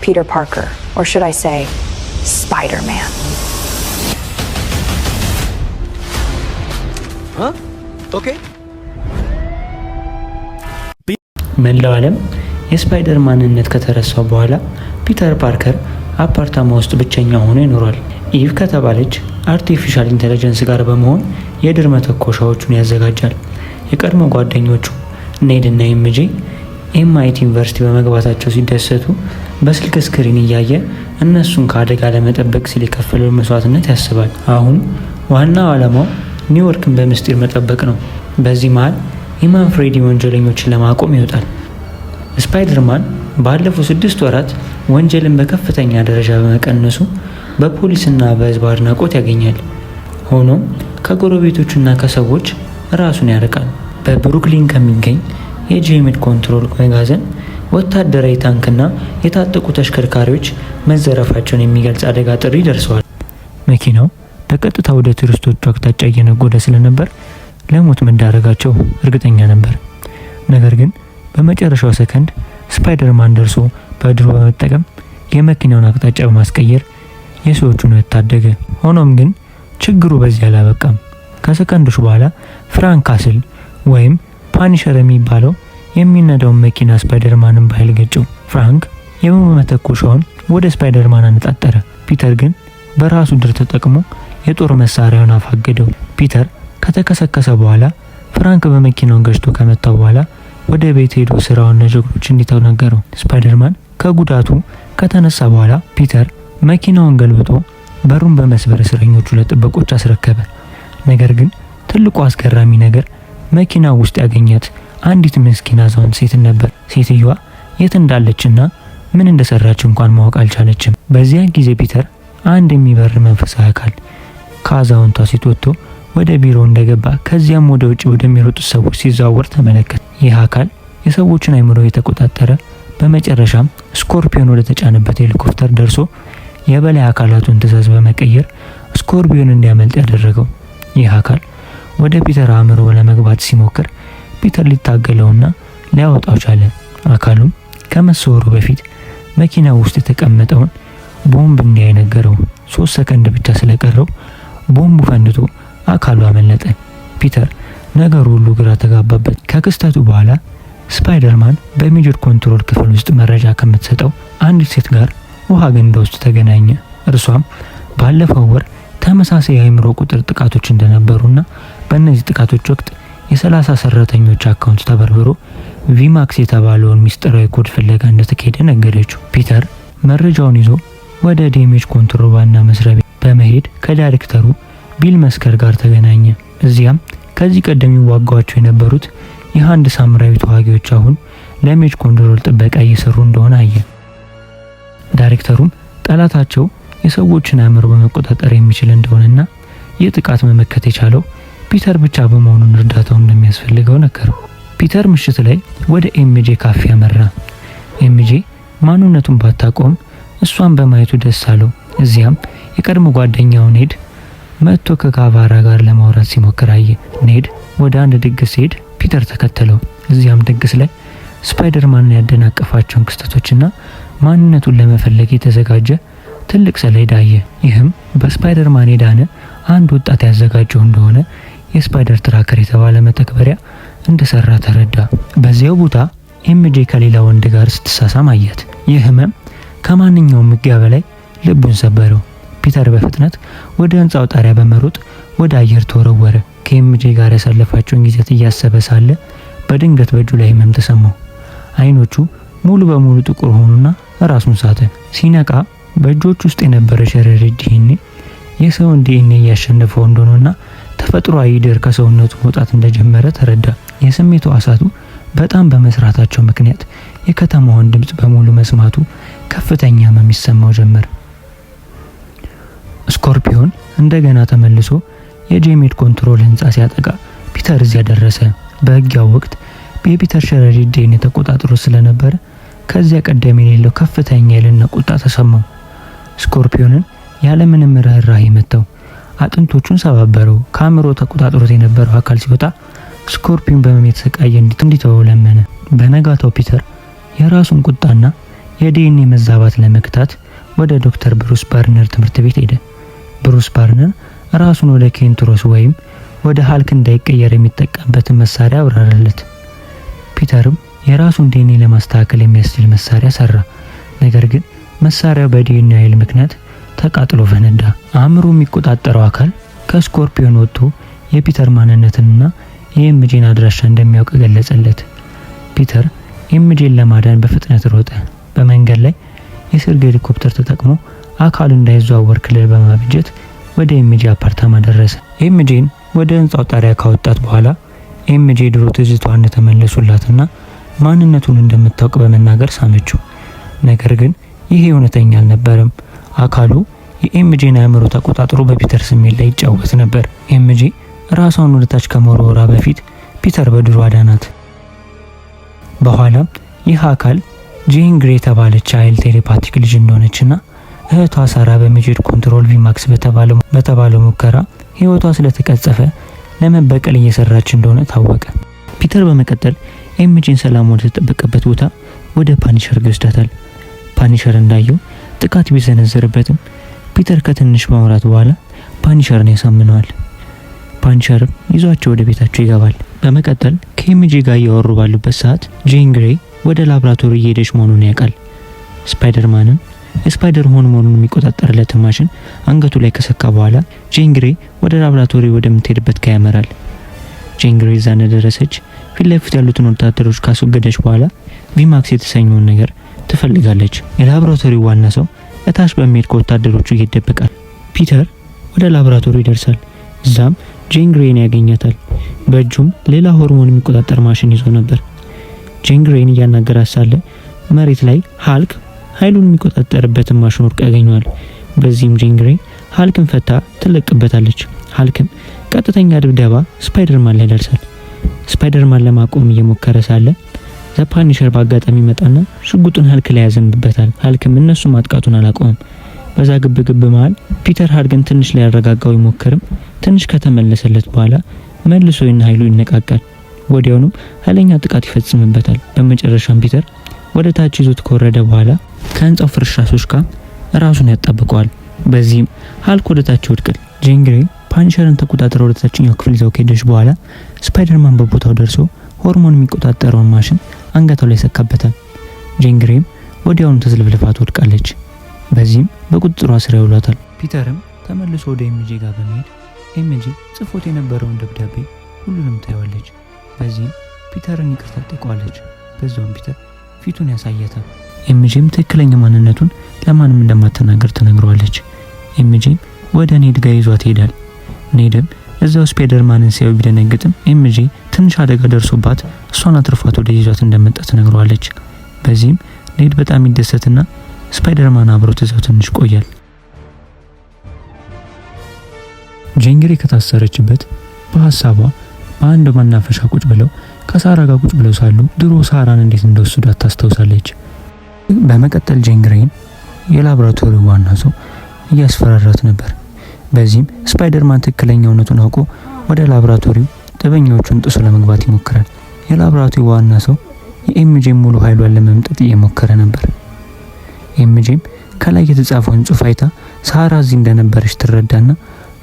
Peter Parker, or should I say, Spider-Man. Huh? Okay. መላው ዓለም የስፓይደር ማንነት ከተረሳው በኋላ ፒተር ፓርከር አፓርታማ ውስጥ ብቸኛ ሆኖ ይኖራል። ኢቭ ከተባለች አርቲፊሻል ኢንተለጀንስ ጋር በመሆን የድር መተኮሻዎቹን ያዘጋጃል። የቀድሞ ጓደኞቹ ኔድ እና ኤምጄ ኤምአይቲ ዩኒቨርሲቲ በመግባታቸው ሲደሰቱ በስልክ ስክሪን እያየ እነሱን ከአደጋ ለመጠበቅ ሲል የከፈለውን መስዋዕትነት ያስባል። አሁን ዋናው ዓላማው ኒውዮርክን በምስጢር መጠበቅ ነው። በዚህ መሃል ኢማን ፍሬዲ ወንጀለኞችን ለማቆም ይወጣል። ስፓይደርማን ባለፉት 6 ወራት ወንጀልን በከፍተኛ ደረጃ በመቀነሱ በፖሊስና በሕዝብ አድናቆት ያገኛል። ሆኖም ከጎረቤቶቹና ከሰዎች ራሱን ያርቃል። በብሩክሊን ከሚገኝ የጄሜድ ኮንትሮል መጋዘን ወታደራዊ ታንክና የታጠቁ ተሽከርካሪዎች መዘረፋቸውን የሚገልጽ አደጋ ጥሪ ደርሰዋል። መኪናው በቀጥታ ወደ ቱሪስቶቹ አቅጣጫ እየነጎደ ስለነበር ለሞት መዳረጋቸው እርግጠኛ ነበር። ነገር ግን በመጨረሻው ሰከንድ ስፓይደርማን ደርሶ በድሮ በመጠቀም የመኪናውን አቅጣጫ በማስቀየር የሰዎቹን ሕይወት ታደገ። ሆኖም ግን ችግሩ በዚህ አላበቃም። ከሰከንዶች በኋላ ፍራንክ ካስል ወይም ፓኒሸር የሚባለው የሚነዳውን መኪና ስፓይደርማንን በኃይል ገጨው። ፍራንክ የቦምብ መተኮሻውን ወደ ስፓይደርማን አነጣጠረ። ፒተር ግን በራሱ ድር ተጠቅሞ የጦር መሳሪያውን አፋገደው። ፒተር ከተከሰከሰ በኋላ ፍራንክ በመኪናውን ገጭቶ ከመታው በኋላ ወደ ቤት ሄዶ ስራውን ለጀግኖች እንዲተው ነገረው። ስፓይደርማን ከጉዳቱ ከተነሳ በኋላ ፒተር መኪናውን ገልብጦ በሩን በመስበር እስረኞቹ ለጥበቆች አስረከበ። ነገር ግን ትልቁ አስገራሚ ነገር መኪናው ውስጥ ያገኛት አንዲት ምስኪን አዛውንት ሴት ነበር። ሴትየዋ የት እንዳለችና ምን እንደሰራች እንኳን ማወቅ አልቻለችም። በዚያ ጊዜ ፒተር አንድ የሚበር መንፈሳዊ አካል ከአዛውንቷ ሴት ወጥቶ ወደ ቢሮ እንደገባ ከዚያም ወደ ውጭ ወደሚሮጡት ሰዎች ሲዘዋወር ተመለከተ። ይህ አካል የሰዎችን አይምሮ የተቆጣጠረ በመጨረሻም ስኮርፒዮን ወደ ተጫነበት ሄሊኮፕተር ደርሶ የበላይ አካላቱን ትዕዛዝ በመቀየር ስኮርፒዮን እንዲያመልጥ ያደረገው። ይህ አካል ወደ ፒተር አእምሮ ለመግባት ሲሞክር ፒተር ሊታገለውና ሊያወጣው ቻለ። አካሉም ከመሰወሩ በፊት መኪና ውስጥ የተቀመጠውን ቦምብ እንዲያይ ነገረው። 3 ሰከንድ ብቻ ስለቀረው ቦምቡ ፈንድቶ አካሉ አመለጠ። ፒተር ነገሩ ሁሉ ግራ ተጋባበት። ከክስተቱ በኋላ ስፓይደርማን በሜጀር ኮንትሮል ክፍል ውስጥ መረጃ ከምትሰጠው አንዲት ሴት ጋር ውሃ ገንዳ ውስጥ ተገናኘ። እርሷም ባለፈው ወር ተመሳሳይ የአእምሮ ቁጥር ጥቃቶች እንደነበሩና በእነዚህ ጥቃቶች ወቅት የ30 ሰራተኞች አካውንት ተበርብሮ ቪማክስ የተባለውን ሚስጥራዊ ኮድ ፍለጋ እንደተካሄደ ነገረችው። ፒተር መረጃውን ይዞ ወደ ዴሜጅ ኮንትሮል ዋና መስሪያ ቤት በመሄድ ከዳይሬክተሩ ቢል መስከር ጋር ተገናኘ። እዚያም ከዚህ ቀደም ይዋጓቸው የነበሩት የአንድ ሳምራዊ ተዋጊዎች አሁን ለሜጅ ኮንትሮል ጥበቃ እየሰሩ እንደሆነ አየ። ዳይሬክተሩም ጠላታቸው የሰዎችን አእምሮ በመቆጣጠር የሚችል እንደሆነና ይህ ጥቃት መመከት የቻለው ፒተር ብቻ በመሆኑን እርዳታው እንደሚያስፈልገው ነገረው። ፒተር ምሽት ላይ ወደ ኤምጄ ካፌ አመራ። ኤምጄ ማንነቱን ባታቆም እሷን በማየቱ ደስ አለው። እዚያም የቀድሞ ጓደኛው ኔድ መጥቶ ከካቫራ ጋር ለማውራት ሲሞክር አየ። ኔድ ወደ አንድ ድግስ ሲሄድ ፒተር ተከተለው። እዚያም ድግስ ላይ ስፓይደርማንን ያደናቀፋቸውን ክስተቶችና ማንነቱን ለመፈለግ የተዘጋጀ ትልቅ ሰሌዳ አየ። ይህም በስፓይደርማን የዳነ አንድ ወጣት ያዘጋጀው እንደሆነ የስፓይደር ትራከር የተባለ መተግበሪያ እንደሰራ ተረዳ። በዚያው ቦታ ኤምጄ ከሌላ ወንድ ጋር ስትሳሳም አያት። ይህ ህመም ከማንኛውም ውጊያ በላይ ልቡን ሰበረው። ፒተር በፍጥነት ወደ ህንጻው ጣሪያ በመሮጥ ወደ አየር ተወረወረ። ከኤምጄ ጋር ያሳለፋቸውን ጊዜያት እያሰበ ሳለ በድንገት በእጁ ላይ ህመም ተሰማው። አይኖቹ ሙሉ በሙሉ ጥቁር ሆኑና ራሱን ሳተ። ሲነቃ በእጆቹ ውስጥ የነበረ ሸረሪት ዲኤንኤ የሰውን ዲኤንኤ እያሸነፈው እንደሆነና ተፈጥሯዊ ድር ከሰውነቱ መውጣት እንደጀመረ ተረዳ። የስሜቱ አሳቱ በጣም በመስራታቸው ምክንያት የከተማውን ድምጽ በሙሉ መስማቱ ከፍተኛ ህመም ይሰማው ጀመር። ስኮርፒዮን እንደገና ተመልሶ የጄሜድ ኮንትሮል ህንጻ ሲያጠቃ ፒተር እዚያ ደረሰ። በህጊያው ወቅት የፒተር ሸረሪት ዲኤንኤ ተቆጣጥሮ ስለነበረ ከዚያ ቀደም የሌለው ከፍተኛ የልና ቁጣ ተሰማው። ስኮርፒዮንን ያለምንም ርህራሄ መታው። አጥንቶቹን ሰባበረው። ከአእምሮ ተቆጣጥሮት የነበረው አካል ሲወጣ ስኮርፒዮን በህመም የተሰቃየ እንዲተወው ለመነ። በነጋታው ፒተር የራሱን ቁጣና የዲኤንኤ መዛባት ለመክታት ወደ ዶክተር ብሩስ ባርነር ትምህርት ቤት ሄደ። ብሩስ ባርነር ራሱን ወደ ኬንትሮስ ወይም ወደ ሃልክ እንዳይቀየር የሚጠቀምበትን መሳሪያ አብራራለት። ፒተርም የራሱን ዲኤንኤ ለማስተካከል የሚያስችል መሳሪያ ሰራ። ነገር ግን መሳሪያው በዲኤንኤ ኃይል ምክንያት ተቃጥሎ ፈነዳ። አእምሮ የሚቆጣጠረው አካል ከስኮርፒዮን ወጥቶ የፒተር ማንነትንና የኤምጄን አድራሻ እንደሚያውቅ ገለጸለት። ፒተር ኤምጄን ለማዳን በፍጥነት ሮጠ። በመንገድ ላይ የሰርግ ሄሊኮፕተር ተጠቅሞ አካሉ እንዳይዘዋወር ክልል በማብጀት ወደ ኤምጄ አፓርታማ ደረሰ። ኤምጄን ወደ ህንጻው ጣሪያ ካወጣት በኋላ ኤምጄ ድሮ ትዝታዋ እንደተመለሱላትና ማንነቱን እንደምታውቅ በመናገር ሳመችው። ነገር ግን ይሄ እውነተኛ አልነበረም። አካሉ የኤምጄን አእምሮ ተቆጣጥሮ በፒተር ስሜት ላይ ይጫወት ነበር። ኤምጄ ራሷን ወደ ታች ከመወርወሯ በፊት ፒተር በድሮ አዳናት። በኋላም ይህ አካል ጄን ግሬ የተባለች ኃይል ቴሌፓቲክ ልጅ እንደሆነችና እህቷ ሳራ በሜጀር ኮንትሮል ቪማክስ በተባለው ሙከራ ህይወቷ ስለተቀጸፈ ለመበቀል እየሰራች እንደሆነ ታወቀ። ፒተር በመቀጠል ኤምጄን ሰላም ወደ ተጠበቀበት ቦታ ወደ ፓኒሸር ይወስዳታል። ፓኒሸር እንዳየው ጥቃት ቢሰነዘርበትም ፒተር ከትንሽ ማውራት በኋላ ፓኒሸርን ያሳምነዋል። ፓኒሸርም ይዟቸው ወደ ቤታቸው ይገባል። በመቀጠል ከኤምጄ ጋር እያወሩ ባሉበት ሰዓት ጄን ግሬ ወደ ላብራቶሪ እየሄደች መሆኑን ያውቃል። ስፓይደርማንም የስፓይደር ሆርሞኑን የሚቆጣጠርለት ማሽን አንገቱ ላይ ከሰካ በኋላ ጄን ግሬ ወደ ላብራቶሪ ወደምትሄድበት ጋር ያመራል። ጄን ግሬ እዛ እንደደረሰች ፊት ለፊት ያሉትን ወታደሮች ካስወገደች በኋላ ቪማክስ የተሰኘውን ነገር ትፈልጋለች። የላብራቶሪው ዋና ሰው እታች በሚሄድ ከወታደሮቹ ይደበቃል። ፒተር ወደ ላብራቶሪ ይደርሳል። እዛም ጄን ግሬን ያገኛታል። በእጁም ሌላ ሆርሞን የሚቆጣጠር ማሽን ይዞ ነበር። ጄን ግሬን እያናገራት ሳለ መሬት ላይ ሃልክ ኃይሉን የሚቆጣጠርበትን ማሽን ወርቅ ያገኘዋል። በዚህም ጄን ግሬ ሃልክን ፈታ ትለቅበታለች። ሃልክም ቀጥተኛ ድብደባ ስፓይደርማን ላይ ደርሳል። ስፓይደርማን ለማቆም እየሞከረ ሳለ ዘፓኒሸር በአጋጣሚ መጣና ሽጉጡን ሃልክ ላይ ያዘንብበታል። ሃልክም እነሱ ማጥቃቱን አላቆመም። በዛ ግብግብ መሃል ፒተር ሃልክን ትንሽ ላይ ያረጋጋው ይሞክርም ትንሽ ከተመለሰለት በኋላ መልሶ ኃይሉ ይነቃቃል። ወዲያውኑም ኃይለኛ ጥቃት ይፈጽምበታል። በመጨረሻም ፒተር ወደ ታች ይዞት ከወረደ በኋላ ከህንጻው ፍርስራሾች ጋር ራሱን ያጣብቀዋል። በዚህም ሃልክ ወደ ታች ይወድቃል። ጄን ግሬ ፓኒሸርን ተቆጣጥረው ወደ ታችኛው ክፍል ይዘው ከሄደች በኋላ ስፓይደርማን በቦታው ደርሶ ሆርሞን የሚቆጣጠረውን ማሽን አንገቷ ላይ ሰካበታል። ጄን ግሬም ወዲያውኑ ተዝለፍልፋ ትወድቃለች። በዚህም በቁጥጥሯ ስር ያውሏታል። ፒተርም ተመልሶ ወደ ኤምጄ ጋር በመሄድ ኤምጄ ጽፎት የነበረውን ደብዳቤ ሁሉንም ታየዋለች። በዚህም ፒተርን ይቅርታ ጠይቀዋለች። በዛውም ፒተር ፊቱን ያሳያታል። ኤምጄም ትክክለኛ ማንነቱን ለማንም እንደማትናገር ትነግረዋለች። ኤምጄም ወደ ኔድ ጋር ይዟት ይሄዳል። ኔድም እዛው ስፓይደርማንን ሲያዩ ቢደነግጥም ኤምጄ ትንሽ አደጋ ደርሶባት እሷን አትርፏት ወደ ይዟት እንደመጣ ትነግረዋለች። በዚህም ኔድ በጣም ይደሰትና ስፓይደርማን አብሮት እዛው ትንሽ ቆያል። ጄን ግሬ ከታሰረችበት በሐሳቧ በአንድ መናፈሻ ቁጭ ብለው ከሳራ ጋር ቁጭ ብለው ሳሉ ድሮ ሳራን እንዴት እንደወሰዷት ታስታውሳለች። በመቀጠል ጄን ግሬን የላብራቶሪው ዋና ሰው እያስፈራራት ነበር። በዚህም ስፓይደርማን ትክክለኛነቱን አውቆ ወደ ላብራቶሪው ጥበኞቹን ጥሶ ለመግባት ይሞክራል። የላብራቶሪው ዋና ሰው የኤምጄን ሙሉ ኃይሏን ለመምጠጥ እየሞከረ ነበር። ኤምጄም ከላይ የተጻፈውን ጽሑፍ አይታ ሳራ እዚህ እንደነበረች ትረዳና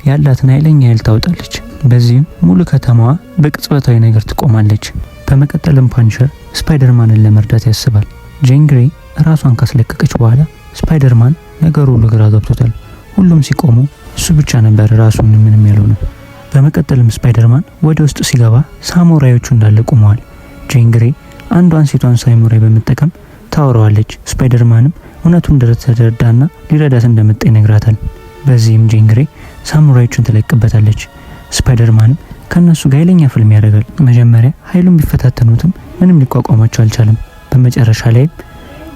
ያላትን ኃይለኛ ኃይል ታወጣለች። በዚህም ሙሉ ከተማዋ በቅጽበታዊ ነገር ትቆማለች። በመቀጠልም ፓኒሸር ስፓይደርማንን ለመርዳት ያስባል። ጄን ግሬ ራሷን ካስለቀቀች በኋላ ስፓይደርማን ነገሩ ሁሉ ግራ ገብቶታል። ሁሉም ሲቆሙ እሱ ብቻ ነበር ራሱን ምንም ያልሆነ። በመቀጠልም ስፓይደርማን ወደ ውስጥ ሲገባ ሳሙራዮቹ እንዳለ ቆመዋል። ጄን ግሬ አንዷን ሴቷን ሳሙራይ በመጠቀም ታወራዋለች። ስፓይደርማንም እውነቱን እንደተረዳና ሊረዳት እንደመጣ ይነግራታል። በዚህም ጄን ግሬ ሳሙራዮቹን ትለቅበታለች። ስፓይደርማንም ከነሱ ጋር ኃይለኛ ፍልም ያደርጋል። መጀመሪያ ኃይሉን ቢፈታተኑትም ምንም ሊቋቋማቸው አልቻለም። በመጨረሻ ላይ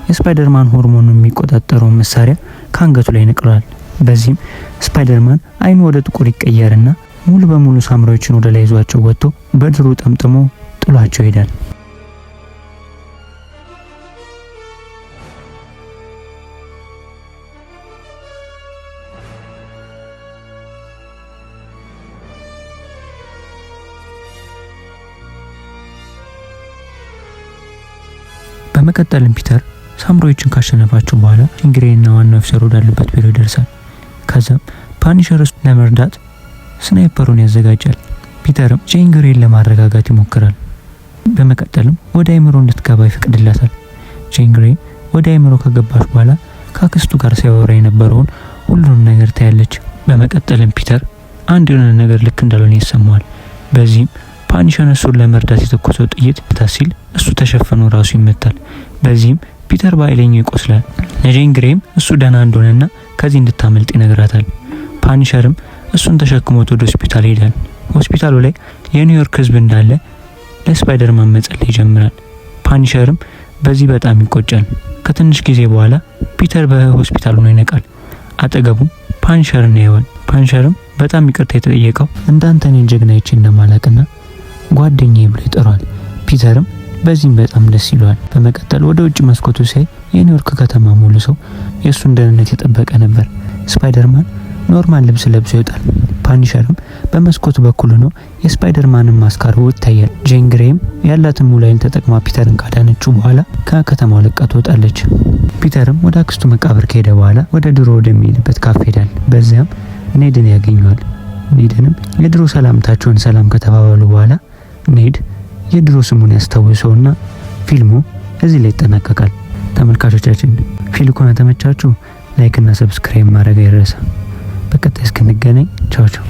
የስፓይደርማን ሆርሞኑን የሚቆጣጠረውን መሳሪያ ከአንገቱ ላይ ነቅሏል። በዚህም ስፓይደርማን አይኑ ወደ ጥቁር ይቀየርና ሙሉ በሙሉ ሳሙራዮችን ወደ ላይ ይዟቸው ወጥቶ በድሩ ጠምጥሞ ጥሏቸው ይሄዳል። በመቀጠልም ፒተር ሳምራዊዎችን ካሸነፋቸው በኋላ ጄን ግሬይና ዋናው ኦፊሰር ወዳሉበት ቢሮ ይደርሳል። ከዛም ፓኒሸር ለመርዳት ስናይፐሩን ያዘጋጃል። ፒተርም ጄን ግሬይን ለማረጋጋት ይሞክራል። በመቀጠልም ወደ አይምሮ እንድትገባ ይፈቅድላታል። ጄን ግሬይ ወደ አይምሮ ከገባች በኋላ ከአክስቱ ጋር ሲያወራ የነበረውን ሁሉንም ነገር ታያለች። በመቀጠልም ፒተር አንድ የሆነ ነገር ልክ እንዳልሆነ ይሰማዋል። በዚህም ፓኒሸር እሱን ለመርዳት የተኮሰው ጥይት ሲል እሱ ተሸፍኖ ራሱ ይመታል። በዚህም ፒተር በኃይለኛው ይቆስላል። ለጄን ግሬይም እሱ ደህና እንደሆነና ከዚህ እንድታመልጥ ይነግራታል። ፓኒሸርም እሱን ተሸክሞት ወደ ሆስፒታል ይሄዳል። ሆስፒታሉ ላይ የኒውዮርክ ህዝብ እንዳለ ለስፓይደርማን መጸለይ ይጀምራል። ፓኒሸርም በዚህ በጣም ይቆጫል። ከትንሽ ጊዜ በኋላ ፒተር በሆስፒታሉ ነው ይነቃል። አጠገቡም ፓኒሸርን ያየዋል። ፓኒሸርም በጣም ይቅርታ የተጠየቀው እንዳንተ እኔን ጀግናይቼ እንደማላቅና ጓደኛዬ ብሎ ይጠራዋል። ፒተርም በዚህም በጣም ደስ ይለዋል። በመቀጠል ወደ ውጭ መስኮቱ ሲያይ የኒውዮርክ ከተማ ሙሉ ሰው የእሱን ደህንነት የጠበቀ ነበር። ስፓይደርማን ኖርማል ልብስ ለብሶ ይወጣል። ፓኒሸርም በመስኮቱ በኩል ሆኖ የስፓይደርማንን ማስካር ይታያል። ጄን ግሬይም ያላትን ሙሉ ኃይል ተጠቅማ ፒተርን ካዳነችው በኋላ ከከተማው ለቃ ትወጣለች። ፒተርም ወደ አክስቱ መቃብር ከሄደ በኋላ ወደ ድሮ ወደሚሄድበት ካፌ ሄዳል። በዚያም ኔድን ያገኘዋል። ኔድንም የድሮ ሰላምታቸውን ሰላም ከተባባሉ በኋላ ኔድ የድሮ ስሙን ያስታውሰውና ፊልሙ እዚህ ላይ ይጠናቀቃል። ተመልካቾቻችን ፊልሙ ከተመቻችሁ ላይክ እና ሰብስክራይብ ማድረግ አይረሳ። በቀጣይ እስክንገናኝ ቻው ቻው።